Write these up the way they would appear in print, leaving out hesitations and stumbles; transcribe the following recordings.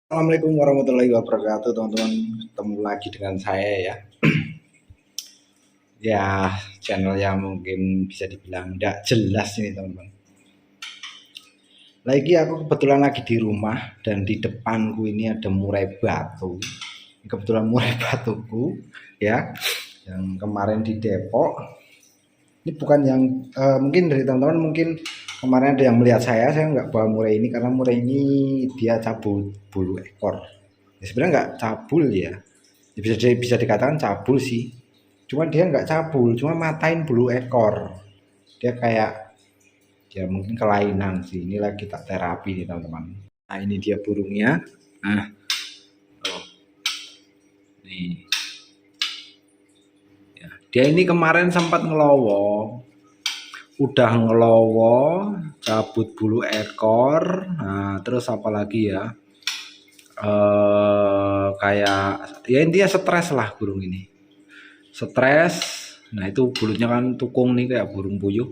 Assalamualaikum warahmatullahi wabarakatuh, teman-teman. Ketemu lagi dengan saya ya. Ya, channel yang mungkin bisa dibilang tidak jelas ini, teman-teman. Lagi aku kebetulan lagi di rumah dan di depanku ini ada murai batu. Kebetulan murai batuku ya, yang kemarin di Depok. Ini bukan yang mungkin dari teman-teman mungkin kemarin ada yang melihat saya nggak bawa murai ini karena murai ini dia cabul bulu ekor. Ya, sebenarnya nggak cabul ya. Ya, bisa dikatakan cabul sih. Cuma dia nggak cabul, cuma matain bulu ekor. Dia kayak ya mungkin kelainan sih. Ini lagi tak terapi nih teman-teman. Nah ini dia burungnya. Nah, oh, nih. Ya, dia ini kemarin sempat ngelowo, udah ngelowo, cabut bulu ekor. Nah terus apa lagi ya? Kayak ya intinya stres lah burung ini. Stres. Nah itu bulunya kan tukung nih kayak burung puyuh.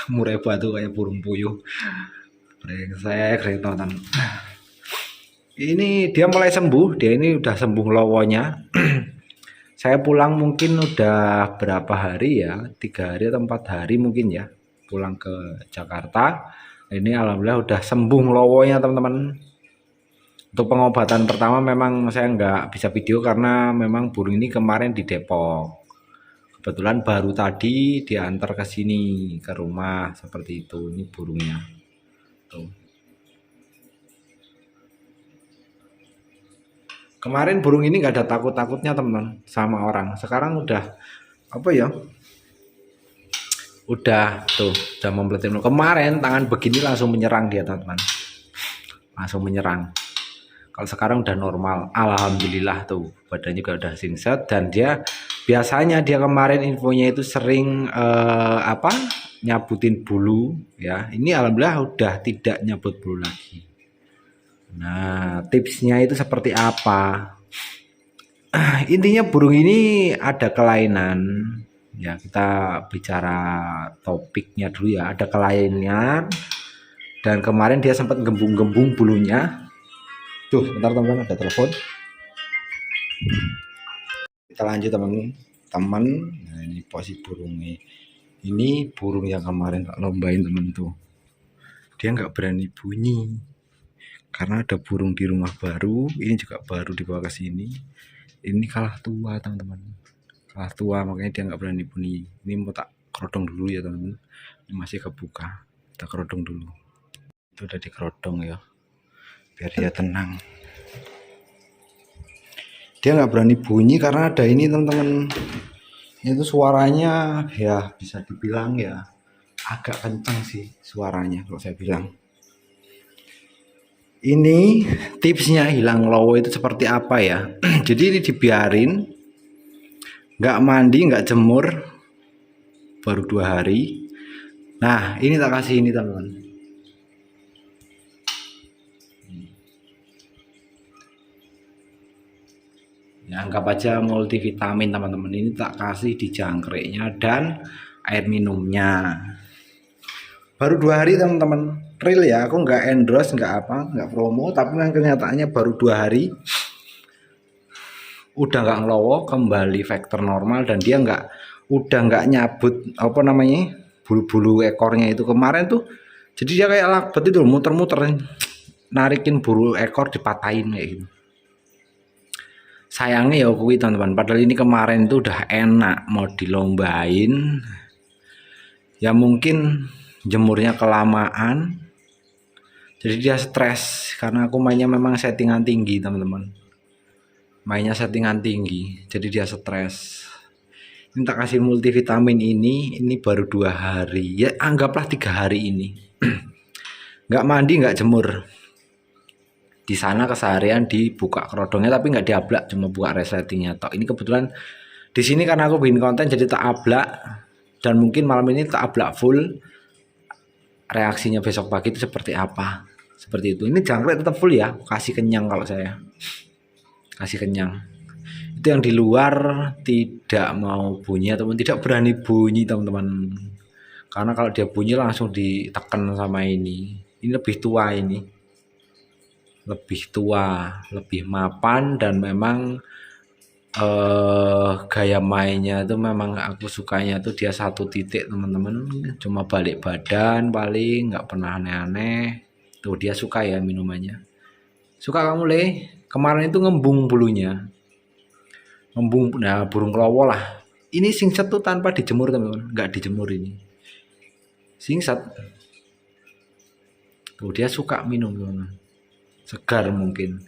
Murai batu kayak burung puyuh. Brengsek, teman-teman. Ini dia mulai sembuh, dia ini udah sembuh lowonya. Saya pulang mungkin udah berapa hari ya, 3 hari atau 4 hari mungkin ya, pulang ke Jakarta. Ini alhamdulillah udah sembuh lowonya teman-teman. Untuk pengobatan pertama memang saya nggak bisa video karena memang burung ini kemarin di Depok. Kebetulan baru tadi diantar ke sini ke rumah seperti itu. Ini burungnya. Tuh. Kemarin burung ini nggak ada takut-takutnya teman sama orang. Sekarang udah apa ya? Udah membeletin. Kemarin tangan begini langsung menyerang dia teman-teman. Langsung menyerang. Kalau sekarang udah normal, alhamdulillah tuh badannya juga udah singset dan dia biasanya dia kemarin infonya itu sering nyabutin bulu ya. Ini alhamdulillah udah tidak nyabut bulu lagi. Nah, tipsnya itu seperti apa? Intinya burung ini ada kelainan. Ya, kita bicara topiknya dulu ya. Ada kelainan dan kemarin dia sempat gembung-gembung bulunya. Tuh, bentar teman-teman ada telepon. Kita lanjut teman-teman. Nah, ini posisi burungnya. Ini burung yang kemarin tak lombain temen tuh. Dia nggak berani bunyi karena ada burung di rumah baru. Ini juga baru dibawa ke sini. Ini kalah tua teman-teman. Kalah tua makanya dia nggak berani bunyi. Ini mau tak kerodong dulu ya teman-teman. Ini masih kebuka. Kita kerodong dulu. Itu udah dikerodong ya. Biar dia tenang. Dia nggak berani bunyi karena ada ini teman-teman. Itu suaranya ya bisa dibilang ya agak kencang sih suaranya kalau saya bilang. Ini tipsnya hilang lowo itu seperti apa ya? Jadi ini dibiarin, nggak mandi, nggak jemur, baru 2 hari. Nah ini tak kasih ini teman-teman. Ya, anggap aja multivitamin teman-teman. Ini tak kasih di jangkriknya dan air minumnya. Baru 2 hari teman-teman. Real ya, aku nggak endorse, nggak promo, tapi yang kenyataannya baru 2 hari udah nggak ngelowo, kembali vektor normal dan dia udah nggak nyabut apa namanya bulu-bulu ekornya itu kemarin tuh. Jadi dia kayak lakbet itu muter-muter, narikin bulu ekor dipatahin kayak gitu. Sayangnya ya kuwi teman-teman, padahal ini kemarin itu udah enak mau dilombain ya, mungkin jemurnya kelamaan jadi dia stres karena aku mainnya memang settingan tinggi teman-teman, mainnya settingan tinggi jadi dia stres. Ini tak kasih multivitamin ini baru 2 hari ya, anggaplah 3 hari ini nggak mandi nggak jemur. Di sana keseharian dibuka kerodongnya tapi nggak diablak, cuma buka resletingnya tok. Ini kebetulan di sini karena aku bikin konten jadi tak ablak dan mungkin malam ini tak ablak full. Reaksinya besok pagi itu seperti apa? Seperti itu. Ini jangkrik tetap full ya, kasih kenyang kalau saya. Kasih kenyang. Itu yang di luar tidak mau bunyi ataupun tidak berani bunyi teman-teman. Karena kalau dia bunyi langsung ditekan sama ini. Ini lebih tua ini. lebih tua, lebih mapan, dan memang gaya mainnya itu memang aku sukanya tuh dia satu titik teman-teman, cuma balik badan paling, nggak pernah aneh-aneh. Tuh dia suka ya minumannya. Suka kamu Le? Kemarin itu ngembung bulunya, ngembung. Nah burung klowo lah. Ini singset tuh tanpa dijemur teman-teman, nggak dijemur ini. Singset. Tuh dia suka minum teman-teman. Segar mungkin.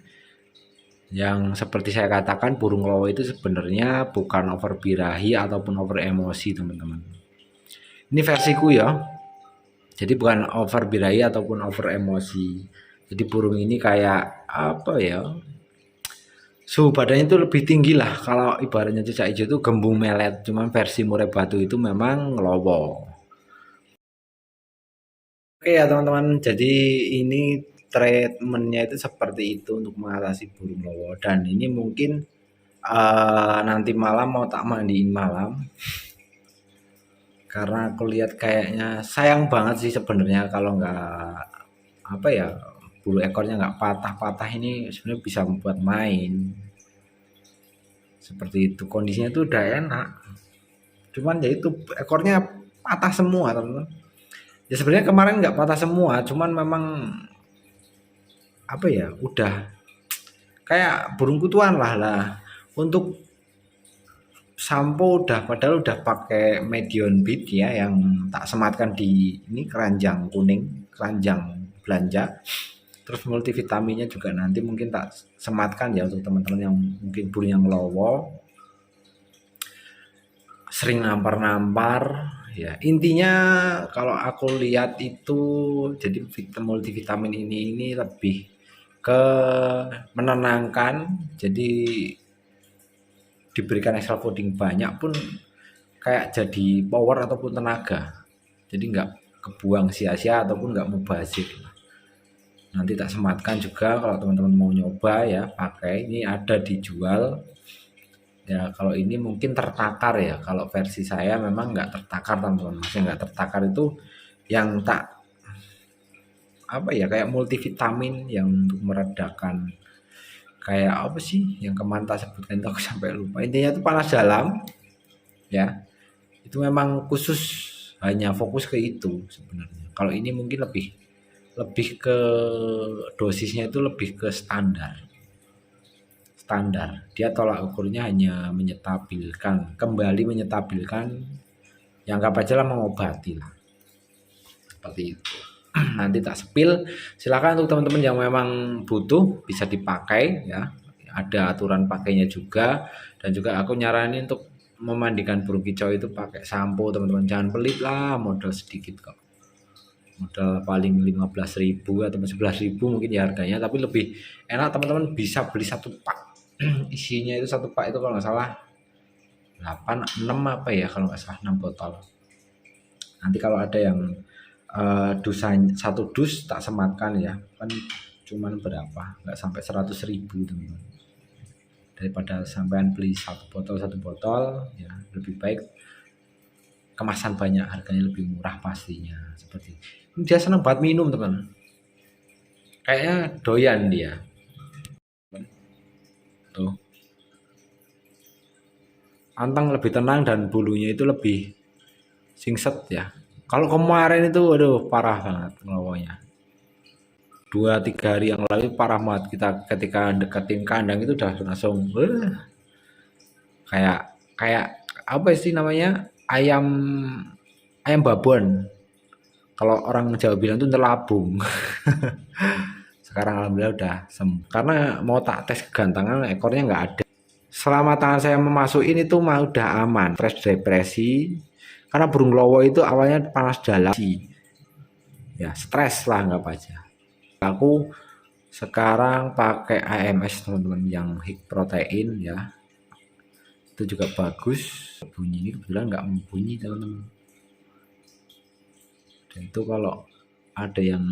Yang seperti saya katakan burung klowo itu sebenarnya bukan over birahi ataupun over emosi teman-teman. Ini versiku ya. Jadi bukan over birahi ataupun over emosi. Jadi burung ini kayak apa ya? Suhu badannya itu lebih tinggi lah. Kalau ibaratnya cicak hijau itu gembung melet. Cuman versi murai batu itu memang ngelowo. Oke ya teman-teman. Jadi ini treatmentnya itu seperti itu untuk mengatasi burung lowo. Dan ini mungkin nanti malam mau tak mandiin malam. Karena aku lihat kayaknya sayang banget sih sebenarnya kalau nggak apa ya, bulu ekornya nggak patah-patah, ini sebenarnya bisa membuat main seperti itu. Kondisinya tuh udah enak, cuman ya itu ekornya patah semua teman-teman. Ya sebenarnya kemarin nggak patah semua, cuman memang apa ya, udah kayak burung kutuan lah. Untuk sampo udah, padahal udah pakai medion bit ya, yang tak sematkan di ini keranjang kuning, keranjang belanja. Terus multivitaminnya juga nanti mungkin tak sematkan ya untuk teman-teman yang mungkin burung yang lowo, sering nampar-nampar ya. Intinya kalau aku lihat itu, jadi multivitamin ini lebih ke menenangkan. Jadi diberikan extra fooding banyak pun kayak jadi power ataupun tenaga, jadi nggak kebuang sia-sia ataupun nggak mubazir. Nanti tak sematkan juga kalau teman-teman mau nyoba ya, pakai ini, ada dijual ya. Kalau ini mungkin tertakar ya, kalau versi saya memang nggak tertakar teman-teman. Masih nggak tertakar itu yang tak apa ya, kayak multivitamin yang untuk meredakan, kayak apa sih yang kemarin tak sebutkan itu, aku sampai lupa. Intinya itu panas dalam ya, itu memang khusus hanya fokus ke itu sebenarnya. Kalau ini mungkin lebih lebih ke dosisnya itu lebih ke standar. Dia tolak ukurnya hanya menyetabilkan, kembali menyetabilkan, yang anggap aja lah mengobati lah, seperti itu. Nanti tak sepil, silakan untuk teman-teman yang memang butuh bisa dipakai ya. Ada aturan pakainya juga, dan juga aku nyaranin untuk memandikan burung kicau itu pakai sampo teman-teman. Jangan pelit lah, modal sedikit kok. Modal paling 15.000 atau 11.000 mungkin ya harganya, tapi lebih enak teman-teman bisa beli satu pak. Isinya itu satu pak itu kalau nggak salah 8 6 apa ya, kalau nggak salah 6 botol. Nanti kalau ada yang satu dus tak sematkan ya, kan cuman berapa, nggak sampai 100.000 teman-teman. Daripada sampean beli satu botol ya, lebih baik kemasan banyak, harganya lebih murah pastinya. Seperti dia senang banget minum teman, kayaknya doyan dia tuh. Antang lebih tenang dan bulunya itu lebih singset ya. Kalau kemarin itu aduh parah banget ngelawanya. 2-3 hari yang lalu parah banget, kita ketika deketin kandang itu udah langsung kayak kayak apa sih namanya, ayam ayam babon. Kalau orang Jawa bilang tuh terlabung. Sekarang alhamdulillah udah sembuh. Karena mau tak tes kegantangan, ekornya nggak ada. Selama tangan saya memasukin itu mah udah aman. Stres depresi. Karena burung lowo itu awalnya panas dalam. Ya stres lah nggak aja. Aku sekarang pakai AMS teman-teman, yang high protein ya. Itu juga bagus. Bunyi ini kebetulan nggak membunyi teman-teman. Dan itu kalau ada yang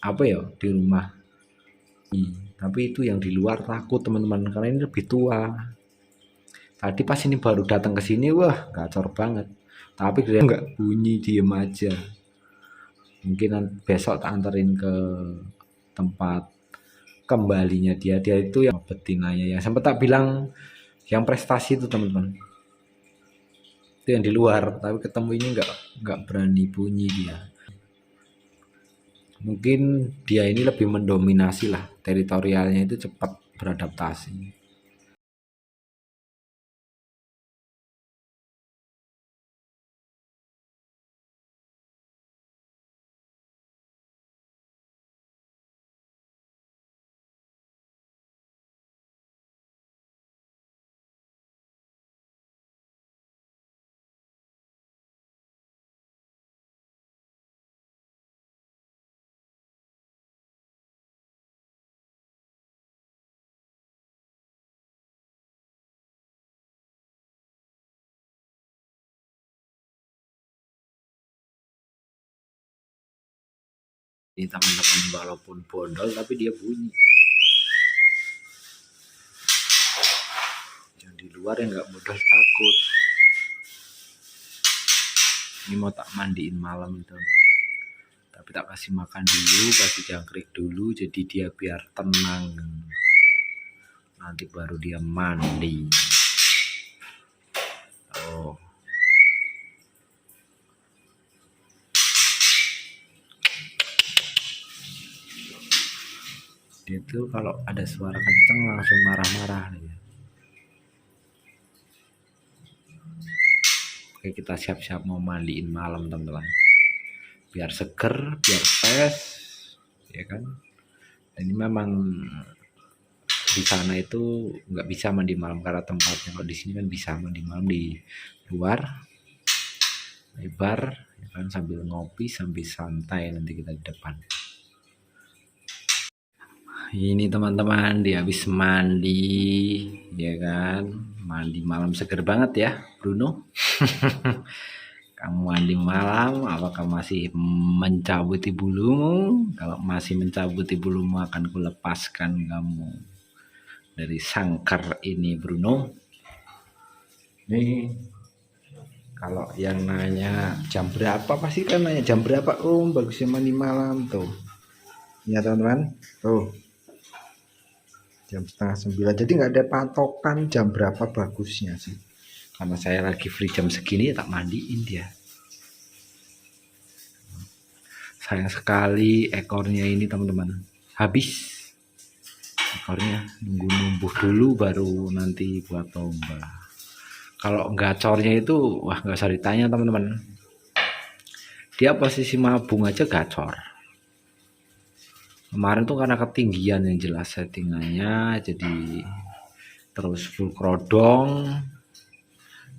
apa ya di rumah, tapi itu yang di luar takut teman-teman, karena ini lebih tua. Tadi pas ini baru datang ke sini, wah gacor banget, tapi dia nggak bunyi, diem aja. Mungkin besok tak anterin ke tempat kembalinya dia itu yang betinanya, yang sempat tak bilang yang prestasi itu teman-teman, itu yang di luar, tapi ketemu ini nggak berani bunyi dia. Mungkin dia ini lebih mendominasi lah, teritorialnya itu cepat beradaptasi. Ini teman-teman, walaupun bondol tapi dia bunyi. Yang di luar yang nggak mudah takut. Ini mau tak mandiin malam itu, tapi tak kasih makan dulu, kasih jangkrik dulu, jadi dia biar tenang, nanti baru dia mandi. Oh, dia tuh kalau ada suara kenceng langsung marah-marah ya. Oke, kita siap-siap mau mandiin malam teman-teman, biar seger, biar fresh, ya kan. Dan ini memang di sana itu nggak bisa mandi malam karena tempatnya. Kalau di sini kan bisa mandi malam di luar lebar, ya kan, sambil ngopi, sambil santai nanti kita di depan. Ini teman-teman, dia habis mandi, ya kan, mandi malam seger banget ya Bruno. Kamu mandi malam, apakah masih mencabuti bulumu? Kalau masih mencabuti bulumu, akan kulepaskan kamu dari sangkar ini Bruno. Nih, kalau yang nanya jam berapa, pasti kan nanya jam berapa. Oh, bagusnya mandi malam tuh ya teman-teman, tuh jam 8:30. Jadi nggak ada patokan jam berapa bagusnya sih, karena saya lagi free jam segini ya tak mandiin dia. Sayang sekali ekornya ini teman-teman, habis ekornya, nunggu numbuh dulu baru nanti buat lomba. Kalau gacornya itu wah nggak usah ditanya teman-teman, dia posisi mabung aja gacor. Kemarin tuh karena ketinggian yang jelas settingannya, jadi terus full krodong,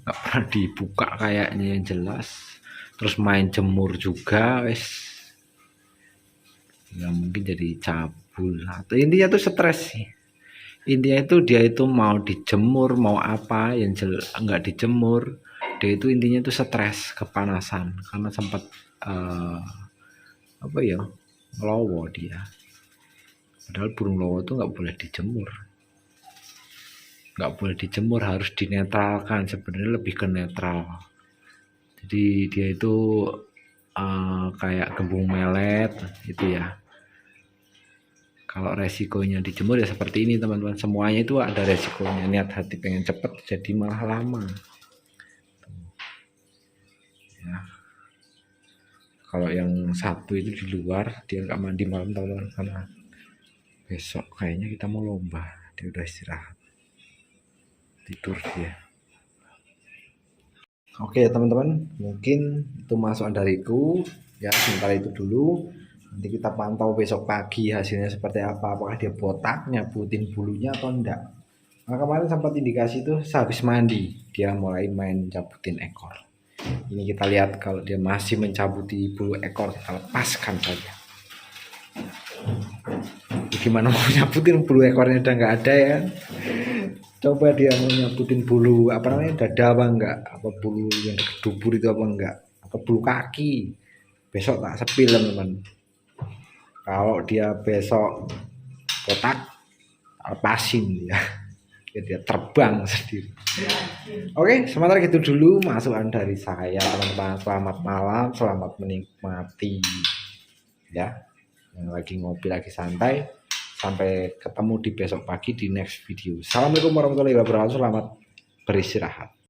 nggak pernah dibuka kayaknya yang jelas. Terus main jemur juga, wes ya mungkin jadi cabul atau intinya tuh stres sih. Intinya itu dia itu mau dijemur mau apa yang nggak dijemur, dia itu intinya tuh stres, kepanasan karena sempat apa ya, lowo dia. Padahal burung lowo itu nggak boleh dijemur, harus dinetralkan, sebenarnya lebih ke netral. Jadi dia itu kayak kembung melet itu ya. Kalau resikonya dijemur ya seperti ini teman-teman, semuanya itu ada resikonya. Niat hati pengen cepet jadi malah lama ya. Kalau yang satu itu di luar, dia nggak mandi malam teman-teman, karena besok kayaknya kita mau lomba, dia udah istirahat tidur dia. Oke teman-teman, mungkin itu masukan dariku ya, sementara itu dulu. Nanti kita pantau besok pagi hasilnya seperti apa, apakah dia botak, nyabutin bulunya atau enggak. Nah, kemarin sempat indikasi tuh sehabis mandi dia mulai main cabutin ekor. Ini kita lihat, kalau dia masih mencabuti bulu ekor kita lepaskan saja. Gimana mau nyabutin bulu ekornya udah nggak ada ya. Coba dia mau nyabutin bulu apa namanya, dada apa enggak, apa bulu yang dekat dubur itu apa enggak, atau bulu kaki, besok tak sepil teman-teman. Kalau dia besok kotak, lepasin dia, dia terbang sendiri. Oke, sementara gitu dulu masukan dari saya teman-teman. Selamat malam, selamat menikmati ya, yang lagi ngopi lagi santai. Sampai ketemu di besok pagi di next video. Assalamualaikum warahmatullahi wabarakatuh. Selamat beristirahat.